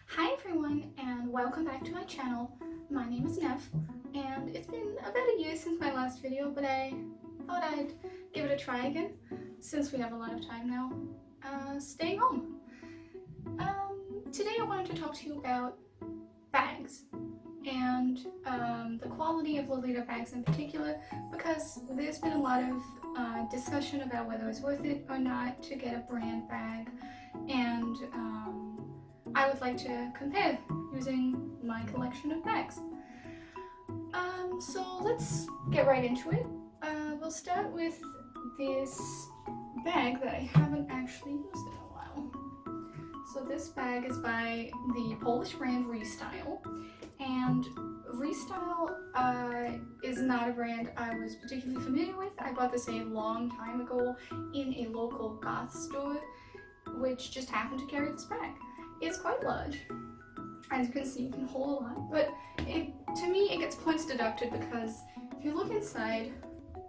Hi everyone, and welcome back to my channel. My name is Nev, and it's been about a year since my last video, but I thought I'd give it a try again, since we have a lot of time now, staying home. Today I wanted to talk to you about bags, and the quality of Lolita bags in particular, because there's been a lot of discussion about whether it's worth it or not to get a brand bag, and I would like to compare using my collection of bags. So let's get right into it. We'll start with this bag that I haven't actually used in a while. So this bag is by the Polish brand Restyle, and Restyle is not a brand I was particularly familiar with. I bought this a long time ago in a local goth store, which just happened to carry this bag. It's quite large. As you can see, you can hold a lot, but to me it gets points deducted because if you look inside,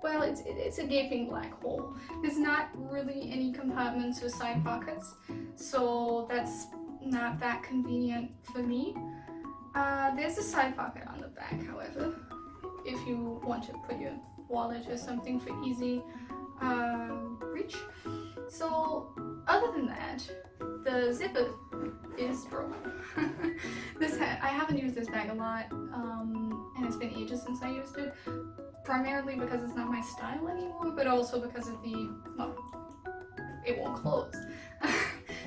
well, it's a gaping black hole. There's not really any compartments or side pockets, so that's not that convenient for me. There's a side pocket on the back, however, if you want to put your wallet or something for easy reach. So other than that, the zipper is broken. I haven't used this bag a lot, and it's been ages since I used it, primarily because it's not my style anymore, but also because of it won't close.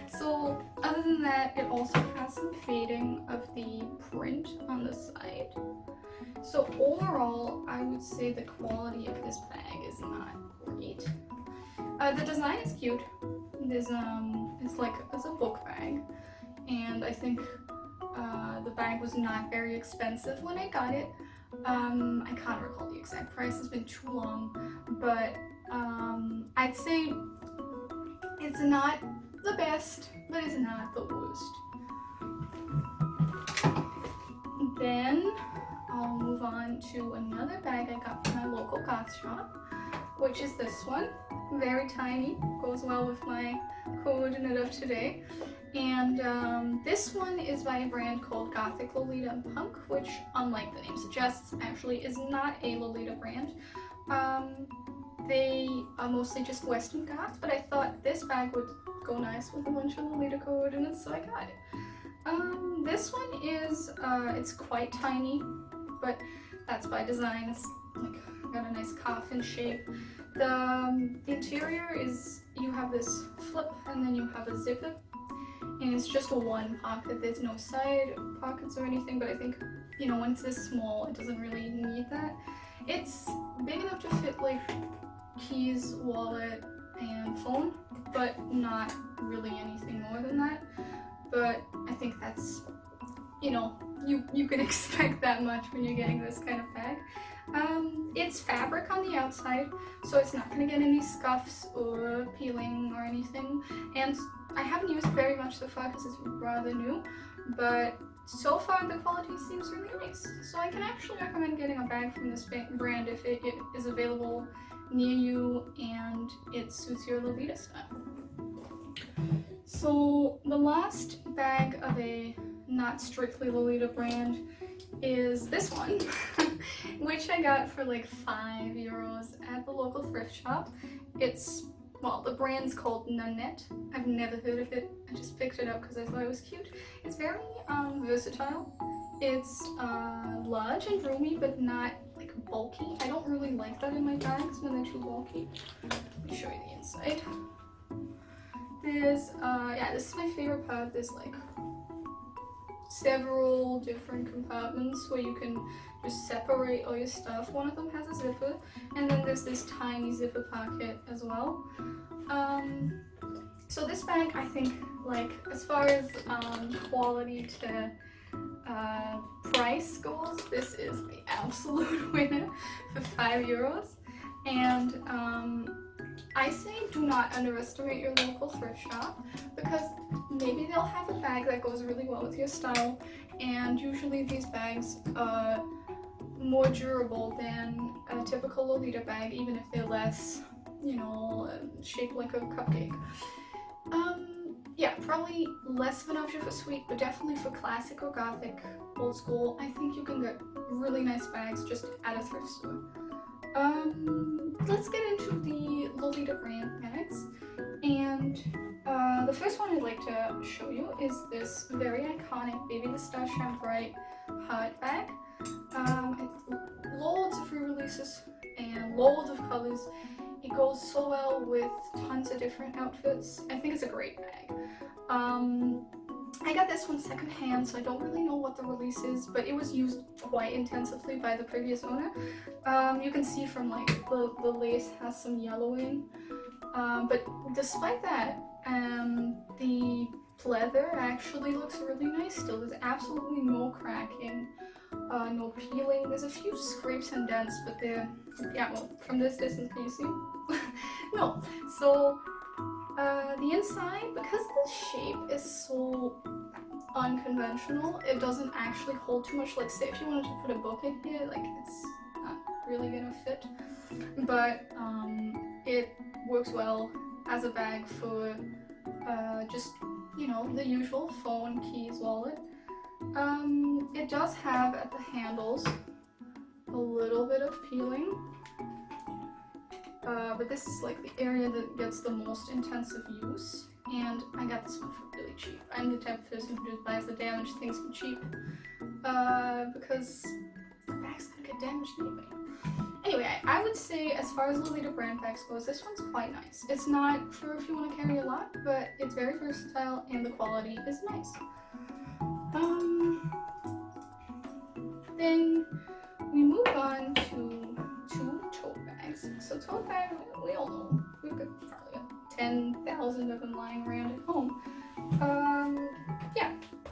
So other than that, it also has some fading of the print on the side. So overall, I would say the quality of this bag is not great. The design is cute. There's it's a book bag, and I think the bag was not very expensive when I got it. I can't recall the exact price, it's been too long, but I'd say it's not the best, but it's not the worst. Then I'll move on to another bag I got from my local goth shop, which is this one. Very tiny, goes well with my coordinate of today. And this one is by a brand called Gothic, Lolita, and Punk, which, unlike the name suggests, actually is not a Lolita brand. They are mostly just Western goth, but I thought this bag would go nice with a bunch of Lolita coordinates, so I got it. This one is, it's quite tiny, but that's by design. It's like got a nice coffin shape. The interior is, you have this flip and then you have a zipper, and it's just a one pocket. There's no side pockets or anything, but I think, you know, when it's this small, it doesn't really need that. It's big enough to fit like keys, wallet, and phone, but not really anything more than that. But I think that's, you know, you can expect that much when you're getting this kind of bag. It's fabric on the outside, so it's not going to get any scuffs or peeling or anything, and I haven't used it very much so far because it's rather new, but so far the quality seems really nice. So I can actually recommend getting a bag from this brand if it is available near you and it suits your Lolita style. So the last bag of a not strictly Lolita brand is this one, which I got for like €5 at the local thrift shop. Well, the brand's called Nanette. I've never heard of it. I just picked it up because I thought it was cute. It's very versatile. It's large and roomy, but not like bulky. I don't really like that in my bags when they're too bulky. Let me show you the inside. There's, yeah, this is my favorite part. There's like several different compartments where you can just separate all your stuff. One of them has a zipper, and then there's this tiny zipper pocket as well. So this bag, I think, like, as far as quality to price goes, this is the absolute winner for €5. And I say do not underestimate your local thrift shop, because maybe they'll have a bag that goes really well with your style, and usually these bags are more durable than a typical Lolita bag, even if they're less, you know, shaped like a cupcake. Yeah, probably less of an option for sweet, but definitely for classic or gothic, old school, I think you can get really nice bags just at a thrift store. Let's get into the Lolita brand bags, and the first one I'd like to show you is this very iconic Baby the Star Shine Bright heart bag. Loads of re-releases and loads of colors. It goes so well with tons of different outfits. I think it's a great bag. I got this one secondhand, so I don't really know what the release is, but it was used quite intensively by the previous owner. You can see from like the lace has some yellowing, but despite that, the pleather actually looks really nice still. There's absolutely no cracking, no peeling. There's a few scrapes and dents, but they're, yeah, well, from this distance, can you see? No. So the inside, because the shape is so unconventional, it doesn't actually hold too much. Like, say if you wanted to put a book in here, like, it's not really gonna fit, but it works well as a bag for just, you know, the usual phone, keys, wallet. It does have at the handles a little bit of peeling, but this is like the area that gets the most intensive use, and I got this one for really cheap. I'm the type of person who just buys the damaged things for cheap, because the bag's gonna get damaged anyway. Anyway, I would say as far as Lolita brand bags goes, this one's quite nice. It's not for if you want to carry a lot, but it's very versatile and the quality is nice. Then we move on to two tote bags. So tote bag, we all know, we've got probably 10,000 of them lying around at home. Yeah,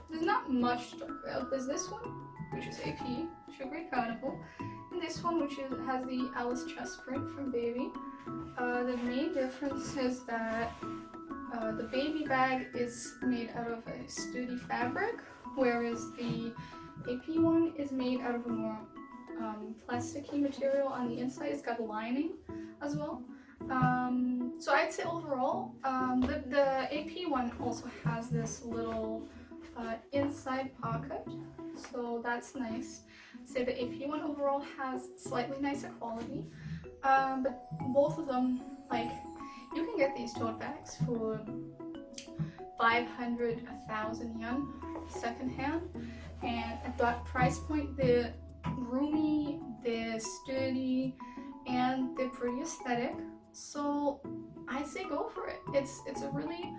there's not much to talk about. There's this one, which is AP, Sugary Carnival, and this one, which has the Alice chest print from Baby. The main difference is that the Baby bag is made out of a sturdy fabric, whereas the AP one is made out of a more plasticky material on the inside. It's got a lining as well. So I'd say overall, the AP one also has this little inside pocket, so that's nice. I'd say the AP one overall has slightly nicer quality, but both of them, like, you can get these tote bags for 500, 1,000 yen secondhand, and at that price point, they're roomy, they're sturdy, and they're pretty aesthetic. So I say go for it. It's a really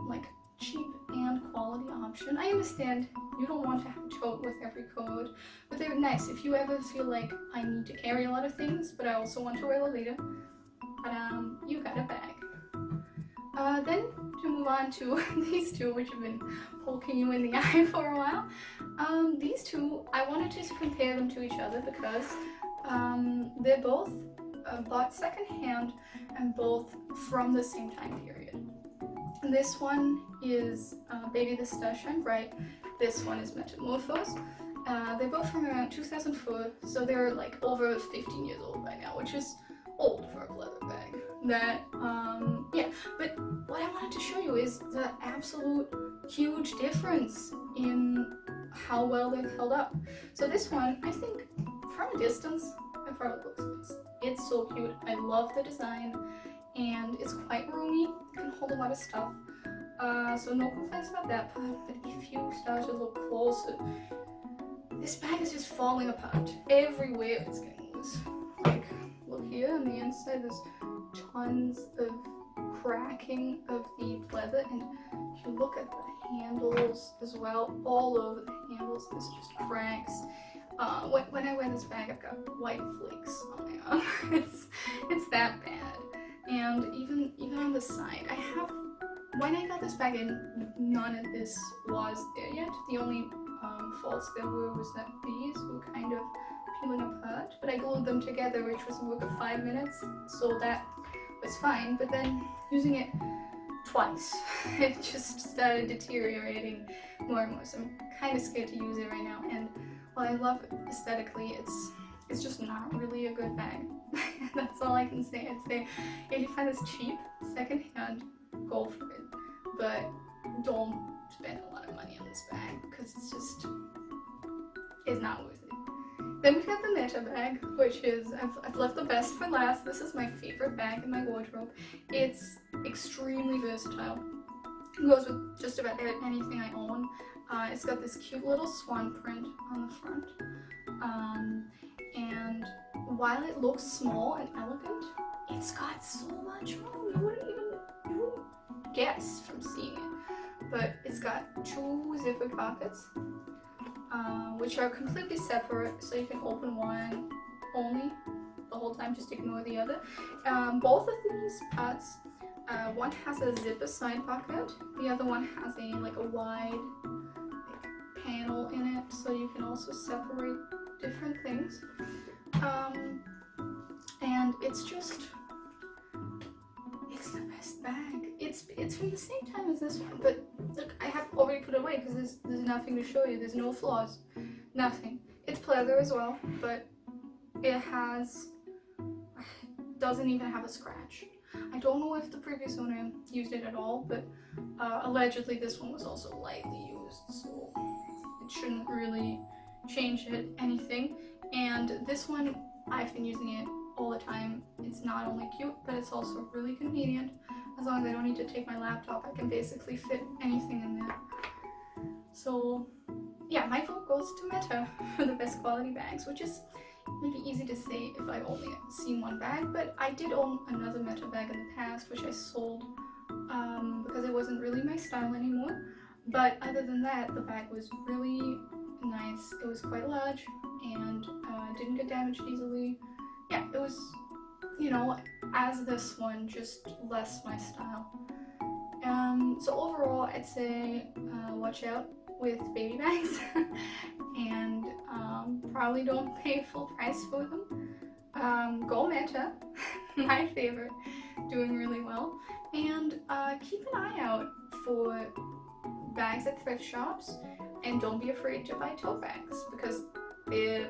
like cheap and quality option. I understand you don't want to have a tote with every coat, but they're nice if you ever feel like I need to carry a lot of things, but I also want to wear Lolita. But you got a bag. Then to move on to these two, which have been poking you in the eye for a while. These two, I wanted to compare them to each other because they're both bought secondhand and both from the same time period. And this one is Baby the Star Shine Bright. This one is Metamorphose. They're both from around 2004, so they're like over 15 years old by now, which is old for a leather bag. That, yeah, but what I wanted to show you is the absolute huge difference in how well they've held up. So this one, I think from a distance, it probably looks nice. It's so cute. I love the design, and it's quite roomy. It can hold a lot of stuff. So no complaints about that part, but if you start to look closer, this bag is just falling apart. Everywhere it's getting loose. Like, look here on the inside, there's tons of cracking of the pleather, and if you look at the handles as well, all over the handles, there's just cracks. When I wear this bag, I've got white flakes on my arm. It's that bad. And even on the side, when I got this bag in, none of this was there yet. The only faults there was that these were kind of peeling apart, but I glued them together, which was a work of 5 minutes, so that was fine. But then using it twice, it just started deteriorating more and more, so I'm kind of scared to use it right now. And while I love it aesthetically, it's just not really a good bag. That's all I can say. I'd say if you find this cheap, secondhand, go for it. but don't spend a lot of money on this bag because it's not worth it. Then we have the Meta bag, which is, I've left the best for last. This is my favorite bag in my wardrobe. It's extremely versatile. It goes with just about anything I own. It's got this cute little swan print on the front. And while it looks small and elegant, it's got so much room. You wouldn't guess from seeing it. But it's got 2 zipper pockets, which are completely separate, so you can open one only the whole time, just ignore the other. Both of these parts, one has a zipper side pocket, the other one has a wide panel in it, so you can also separate different things. And it's the best bag. It's from the same time as this one, but look, I have already put it away because there's nothing to show you. There's no flaws, nothing. It's pleather as well, but it doesn't even have a scratch. I don't know if the previous owner used it at all, but allegedly this one was also lightly used, so it shouldn't really change anything. And this one, I've been using it all the time. It's not only cute, but it's also really convenient. As long as I don't need to take my laptop, I can basically fit anything in there. So yeah, my vote goes to Meta for the best quality bags, which is maybe easy to say if I've only seen one bag, but I did own another Meta bag in the past, which I sold because it wasn't really my style anymore. But other than that, the bag was really nice. It was quite large and didn't get damaged easily. Yeah, it was, as this one, just less my style. So overall, I'd say watch out with baby bags and probably don't pay full price for them. Go Meta, my favorite, doing really well. And keep an eye out for bags at thrift shops, and don't be afraid to buy tote bags because they're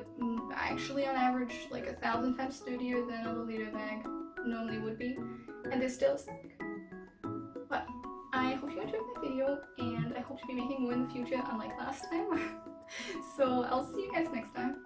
actually on average like 1,000 times sturdier than a Lolita bag normally would be, and they're still aesthetic. Well, I hope you enjoyed my video, and I hope to be making more in the future, unlike last time. So I'll see you guys next time.